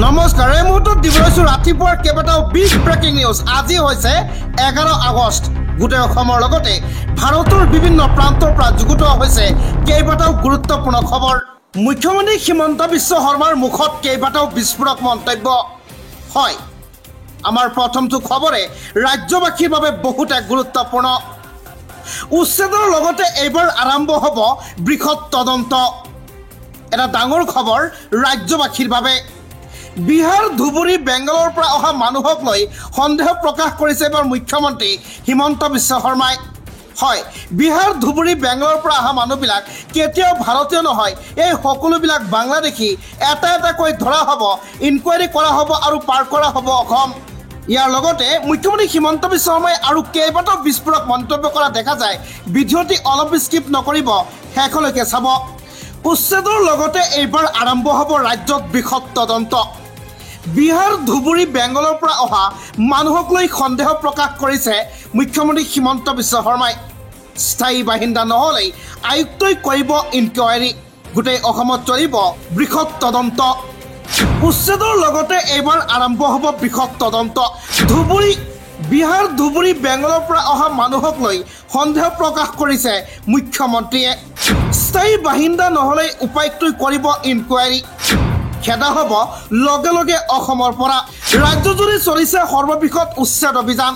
নমস্কাৰ এই মুহূৰ্তত দিবলৈছো ৰাতিপুৱাৰ কেইবাটাও বিগ ব্ৰেকিং নিউজ। আজি হৈছে 11 আগষ্ট। গোটেই অসমৰ লগতে ভাৰতৰ বিভিন্ন প্ৰান্তৰ পৰা যুগুত হৈছে কেইবাটাও গুৰুত্বপূৰ্ণ খবৰ। মুখ্যমন্ত্ৰী হিমন্ত বিশ্ব শৰ্মাৰ মুখত কেইবাটাও বিস্ফোৰক মন্তব্য। হয়, আমাৰ প্ৰথমটো খবৰে ৰাজ্যবাসীৰ বাবে বহুতে গুৰুত্বপূৰ্ণ। উচ্ছেদৰ লগতে এইবাৰ আৰম্ভ হ'ব বৃহৎ তদন্ত। এটা ডাঙৰ খবৰ ৰাজ্যবাসীৰ বাবে। বিহাৰ ধুবুৰী বেংগলৰ পৰা অহা মানুহক লৈ সন্দেহ প্ৰকাশ কৰিছে এবাৰ মুখ্যমন্ত্ৰী হিমন্ত বিশ্ব শৰ্মাই। হয়, বিহাৰ ধুবুৰী বেংগলৰ পৰা অহা মানুহবিলাক কেতিয়াও ভাৰতীয় নহয়, এই সকলোবিলাক বাংলাদেশী। এটা এটাকৈ ধৰা হ'ব, ইনকুৱাৰী কৰা হ'ব আৰু পাৰ কৰা হ'ব অসম। ইয়াৰ লগতে মুখ্যমন্ত্ৰী হিমন্ত বিশ্ব শৰ্মাই আৰু কেইবাটাও বিস্ফোৰক মন্তব্য কৰা দেখা যায়। ভিডিঅ'টি অলপ স্কিপ নকৰিব, শেষলৈকে চাব। উচ্ছেদৰ লগতে এইবাৰ আৰম্ভ হ'ব ৰাজ্যত বৃহৎ তদন্ত। বিহাৰ ধুবুৰী বেংগলৰ পৰা অহা মানুহক লৈ সন্দেহ প্ৰকাশ কৰিছে মুখ্যমন্ত্ৰী হিমন্ত বিশ্ব শৰ্মাই। স্থায়ী বাসিন্দা নহ'লেই আয়ুক্তই কৰিব ইনকুৱাৰী। গোটেই অসমত চলিব বৃহৎ তদন্ত। উচ্ছেদৰ লগতে এইবাৰ আৰম্ভ হ'ব বৃহৎ তদন্ত। বিহাৰ ধুবুৰী বেংগলৰ পৰা অহা মানুহক লৈ সন্দেহ প্ৰকাশ কৰিছে মুখ্যমন্ত্ৰীয়ে। স্থায়ী বাসিন্দা নহ'লে উপায়ুক্তই কৰিব ইনকুৱাৰী। খেদা হ'ব লগে লগে অসমৰ পৰা। ৰাজ্যজুৰি চলিছে সৰ্ববৃহৎ উচ্ছেদ অভিযান।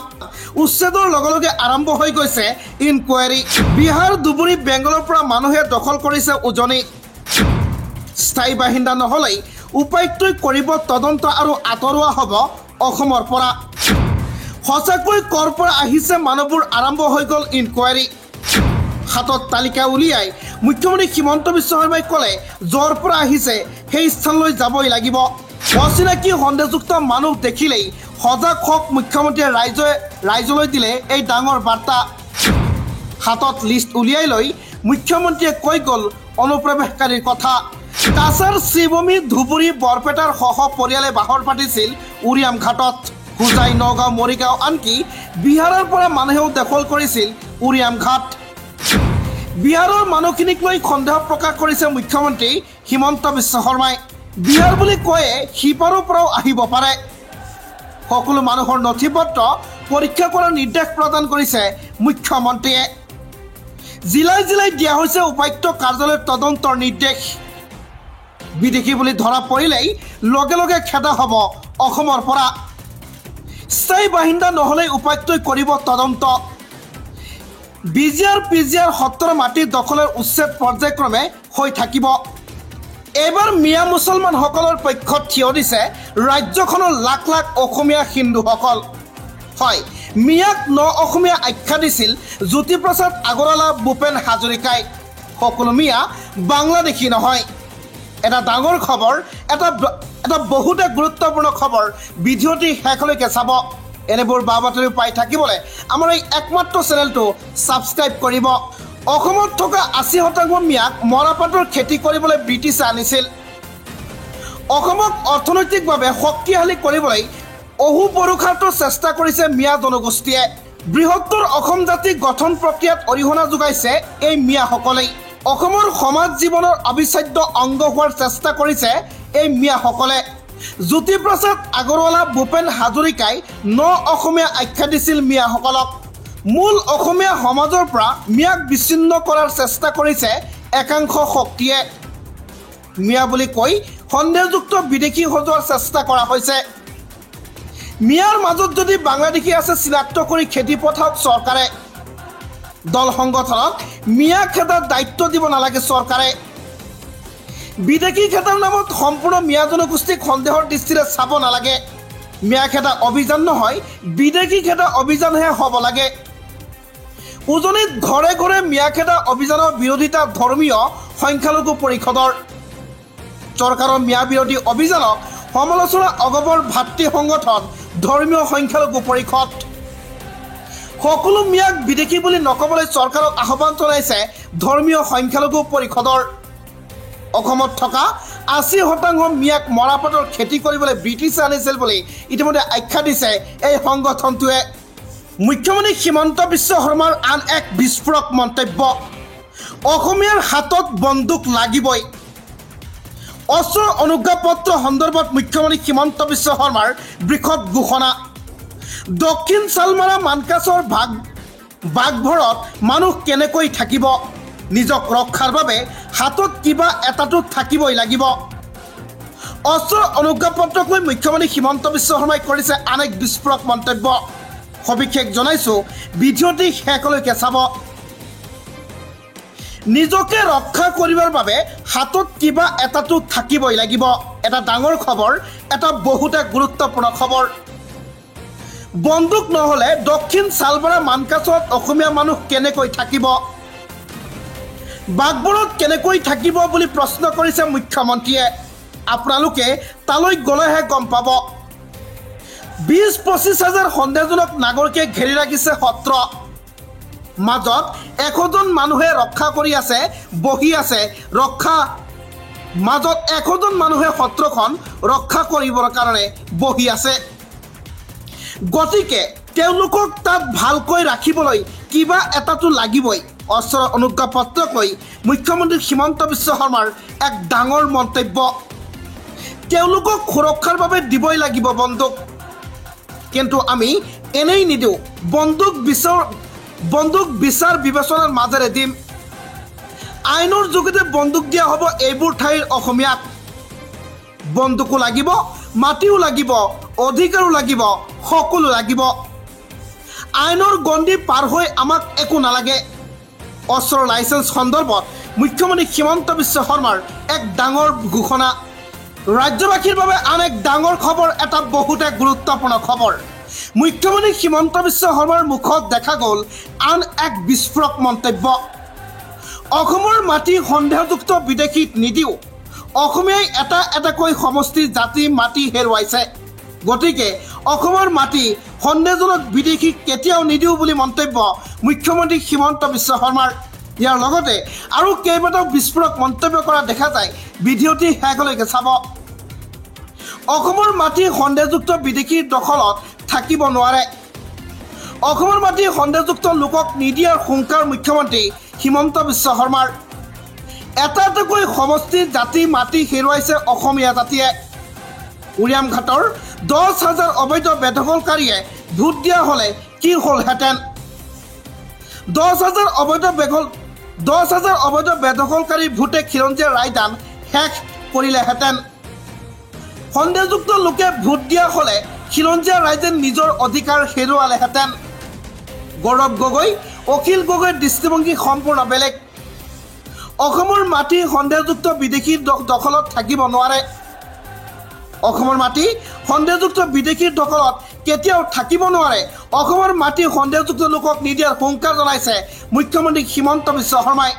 উচ্ছেদৰ লগে লগে আৰম্ভ হৈ গৈছে ইনকুৱাৰী। বিহাৰ ধুবুৰী বেংগলৰ পৰা মানুহে দখল কৰিছে উজনি। স্থায়ী বাসিন্দা নহ'লেই উপায়ুক্তই কৰিব তদন্ত আৰু আঁতৰোৱা হ'ব অসমৰ পৰা। সঁচাকৈ ক'ৰ পৰা আহিছে মানুহবোৰ, আৰম্ভ হৈ গ'ল ইনকুৱাৰী। হাতত তালিকা উলিয়াই মুখ্যমন্ত্ৰী হিমন্ত বিশ্ব শৰ্মাই ক'লে, য'ৰ পৰা আহিছে সেই স্থানলৈ যাবই লাগিব। অচিনাকি সন্দেহযুক্ত মানুহ দেখিলেই সজাগ হওক মুখ্যমন্ত্ৰীয়ে ৰাইজলৈ দিলে এই ডাঙৰ বাৰ্তা। হাতত লিষ্ট উলিয়াই লৈ মুখ্যমন্ত্ৰীয়ে কৈ গ'ল অনুপ্ৰৱেশকাৰীৰ কথা। কাছাৰ, শ্ৰীভূমি, ধুবুৰী, বৰপেটাৰ পৰিয়ালে বাহৰ পাতিছিল উৰিয়াম ঘাটত। হোজাই, নগাঁও, মৰিগাঁও, আনকি বিহাৰৰ পৰা মানুহেও দখল কৰিছিল উৰিয়াম ঘাট। বিহাৰৰ মানুহখিনিক লৈ সন্দেহ প্ৰকাশ কৰিছে মুখ্যমন্ত্ৰী হিমন্ত বিশ্ব শৰ্মাই। বিহাৰ বুলি কৈয়ে সিপাৰৰ পৰাও আহিব পাৰে। সকলো মানুহৰ নথি পত্ৰ পৰীক্ষা কৰাৰ নিৰ্দেশ প্ৰদান কৰিছে মুখ্যমন্ত্ৰীয়ে। জিলাই জিলাই দিয়া হৈছে উপায়ুক্ত কাৰ্যালয়ৰ তদন্তৰ নিৰ্দেশ। বিদেশী বুলি ধৰা পৰিলেই লগে লগে খেদা হ'ব অসমৰ পৰা। স্থায়ী বাসিন্দা নহ'লেই উপায়ুক্তই কৰিব তদন্ত। পিজিআৰ সত্ৰৰ মাটি দখলৰ উচ্ছেদ পৰ্যায়ক্ৰমে হৈ থাকিব। এইবাৰ মিয়া মুছলমানসকলৰ পক্ষত থিয় দিছে ৰাজ্যখনৰ লাখ লাখ অসমীয়া হিন্দুসকল। হয়, মিয়াক অসমীয়া আখ্যা দিছিল জ্যোতিপ্ৰসাদ আগৰৱালা, ভূপেন হাজৰিকাই। সকলো মিয়া বাংলাদেশী নহয়। এটা ডাঙৰ খবৰ, এটা বহুতে গুৰুত্বপূৰ্ণ খবৰ। ভিডিঅ'টি শেষলৈকে চাব। এনেবোৰ বা বাতৰি পাই থাকিবলৈ আমাৰ এই একমাত্ৰ চেনেলটো ছাবস্ক্ৰাইব কৰিব। অসমত থকা ৮০% মিয়াক মৰাপাটৰ খেতি কৰিবলৈ ব্ৰিটিছে আনিছিল। অসমক অৰ্থনৈতিকভাৱে শক্তিশালী কৰিবলৈ অহোপৰুষাৰ্থ চেষ্টা কৰিছে মিয়া জনগোষ্ঠীয়ে। বৃহত্তৰ অসম জাতি গঠন প্ৰক্ৰিয়াত অৰিহণা যোগাইছে এই মিয়াসকলেই। অসমৰ সমাজ জীৱনৰ অবিচ্ছেদ্য অংগ হোৱাৰ চেষ্টা কৰিছে এই মিয়াসকলে। জ্যোতিপ্ৰসাদ আগৰৱালা, ভূপেন হাজৰিকাই অসমীয়া আখ্যা দিছিল মিয়াসকলক। মূল অসমীয়া সমাজৰ পৰা মিয়াক বিচ্ছিন্ন কৰাৰ চেষ্টা কৰিছে একাংশ শক্তিয়ে। মিয়া বুলি কৈ সন্দেহযুক্ত বিদেশী সজোৱাৰ চেষ্টা কৰা হৈছে। মিয়াৰ মাজত যদি বাংলাদেশী আছে চিনাক্ত কৰি খেতি পঠাওক চৰকাৰে। দল সংগঠনক মিয়া খেদাৰ দায়িত্ব দিব নালাগে চৰকাৰে। বিদেশী খেদাৰ নামত সম্পূৰ্ণ মিয়া জনগোষ্ঠীক সন্দেহৰ দৃষ্টিৰে চাব নালাগে। মিয়া খেদা অভিযান নহয়, বিদেশী খেদা অভিযানহে হ'ব লাগে। উজনিত ঘৰে ঘৰে মিয়া খেদা অভিযানৰ বিৰোধিতা ধৰ্মীয় সংখ্যালঘু পৰিষদৰ। চৰকাৰৰ মিয়া বিৰোধী অভিযানক সমালোচনা অগপৰ ভাতৃ সংগঠন ধৰ্মীয় সংখ্যালঘু পৰিষদ। সকলো মিয়াক বিদেশী বুলি নক'বলৈ চৰকাৰক আহ্বান জনাইছে ধৰ্মীয় সংখ্যালঘু পৰিষদৰ। অসমত থকা ৮০% মিয়াক মৰাপাটৰ খেতি কৰিবলৈ ব্ৰিটিছে আনিছিল বুলি ইতিমধ্যে আখ্যা দিছে এই সংগঠনটোৱে। মুখ্যমন্ত্ৰী হিমন্ত বিশ্ব শৰ্মাৰ আন এক বিস্ফোৰক মন্তব্য। অসমীয়াৰ হাতত বন্দুক লাগিবই। অস্ত্ৰৰ অনুজ্ঞাপত্ৰ সন্দৰ্ভত মুখ্যমন্ত্ৰী হিমন্ত বিশ্ব শৰ্মাৰ বৃহৎ ঘোষণা দক্ষিণ চালমাৰা মানকাছৰ বাঘভৰত মানুহ কেনেকৈ থাকিব নিজক ৰক্ষাৰ বাবে হাতত কিবা এটাটো থাকিবই লাগিব অস্ত্ৰৰ অনুজ্ঞাপত্ৰক মুখ্যমন্ত্ৰী হিমন্ত বিশ্ব শৰ্মাই কৰিছে আন এক বিস্ফোৰক মন্তব্য সবিশেষ জনাইছো ভিডিঅ'টি শেষলৈকে চাব নিজকে ৰক্ষা কৰিবৰ বাবে হাতত কিবা এটাটো থাকিবই লাগিব এটা ডাঙৰ খবৰ এটা বহুতে গুৰুত্বপূৰ্ণ খবৰ বন্দুক নহলে দক্ষিণ চালমাৰা মানকাছত অসমীয়া মানুহ কেনেকৈ থাকিব বাঘবৰত কেনেকৈ থাকিব বুলি প্ৰশ্ন কৰিছে মুখ্যমন্ত্ৰীয়ে আপোনালোকে তালৈ গলেহে গম পাব ২০-২৫ হাজাৰ সন্দেহজনক নাগৰিকে ঘেৰি ৰাখিছে সত্ৰ মাজত ১০০জন মানুহে ৰক্ষা কৰি আছে বহি আছে মাজত ১০০জন মানুহে সত্ৰখন ৰক্ষা কৰিবৰ কাৰণে বহি আছে গতিকে তেওঁলোকক তাত ভালকৈ ৰাখিবলৈ কিবা এটাটো লাগিবই অস্ত্ৰৰ অনুজ্ঞাপত্ৰকৈ মুখ্যমন্ত্ৰী হিমন্ত বিশ্ব শৰ্মাৰ এক ডাঙৰ মন্তব্য তেওঁলোকক সুৰক্ষাৰ বাবে দিবই লাগিব বন্দুক কিন্তু আমি এনেই নিদিওঁ বন্দুক বিচাৰ বিবেচনাৰ মাজেৰে দিম আইনৰ যোগেদি বন্দুক দিয়া হ'ব এইবোৰ ঠাইৰ অসমীয়াক বন্দুকো লাগিব মাটিও লাগিব অধিকাৰো লাগিব সকলো লাগিব আইনৰ গণ্ডি পাৰ হৈ আমাক একো নালাগে অস্ত্ৰৰ লাইসেন্স সন্দৰ্ভত মুখ্যমন্ত্ৰী হিমন্ত বিশ্ব শৰ্মাৰ এক ডাঙৰ ঘোষণা ৰাজ্যবাসীৰ বাবে আন এক ডাঙৰ খবৰ এটা বহুতে গুৰুত্বপূৰ্ণ খবৰ মুখ্যমন্ত্ৰী হিমন্ত বিশ্ব শৰ্মাৰ মুখত দেখা গ'ল আন এক বিস্ফোৰক মন্তব্য অসমৰ মাটি সন্দেহযুক্ত বিদেশীক নিদিও অসমীয়াই এটা এটাকৈ সমষ্টি জাতি মাটি হেৰুৱাইছে গতিকে অসমৰ মাটি সন্দেহজনক বিদেশীক কেতিয়াও নিদিও বুলি মন্তব্য মুখ্যমন্ত্ৰী হিমন্ত বিশ্ব শৰ্মাৰ ইয়াৰ লগতে আৰু কেইবাটাও বিস্ফোৰক মন্তব্য কৰা দেখা যায় ভিডিঅ'টি শেষলৈকে চাব অসমৰ মাটি সন্দেহযুক্ত বিদেশীৰ দখলত থাকিব নোৱাৰে অসমৰ মাটি সন্দেহযুক্ত লোকক নিদিয়াৰ হুংকাৰ মুখ্যমন্ত্ৰী হিমন্ত বিশ্ব শৰ্মাৰ এটা এটাকৈ সমষ্টি জাতি মাটি হেৰুৱাইছে অসমীয়া জাতিয়ে উৰিয়ামঘাটৰ ১০,০০০ অবৈধ বেদখলকাৰীয়ে ভোট দিয়া হ'লে কি হ'লহেঁতেন ১০,০০০ অবৈধ বেদখলকাৰী ভোটে খিলঞ্জীয়া ৰায়দান শেষ কৰিলেহেঁতেন সন্দেহযুক্ত লোকে ভোট দিয়া হ'লে খিলঞ্জীয়া ৰাইজে নিজৰ অধিকাৰ হেৰুৱালেহেঁতেন গৌৰৱ গগৈ অখিল গগৈৰ দৃষ্টিভংগী সম্পূৰ্ণ বেলেগ অসমৰ মাটি সন্দেহযুক্ত বিদেশীৰ দখলত থাকিব নোৱাৰে অসমৰ মাটি সন্দেহযুক্ত বিদেশীৰ দখলত কেতিয়াও থাকিব নোৱাৰে অসমৰ মাটি সন্দেহযুক্ত লোকক নিদিয়াৰ হুংকাৰ জনাইছে মুখ্যমন্ত্ৰী হিমন্ত বিশ্ব শৰ্মাই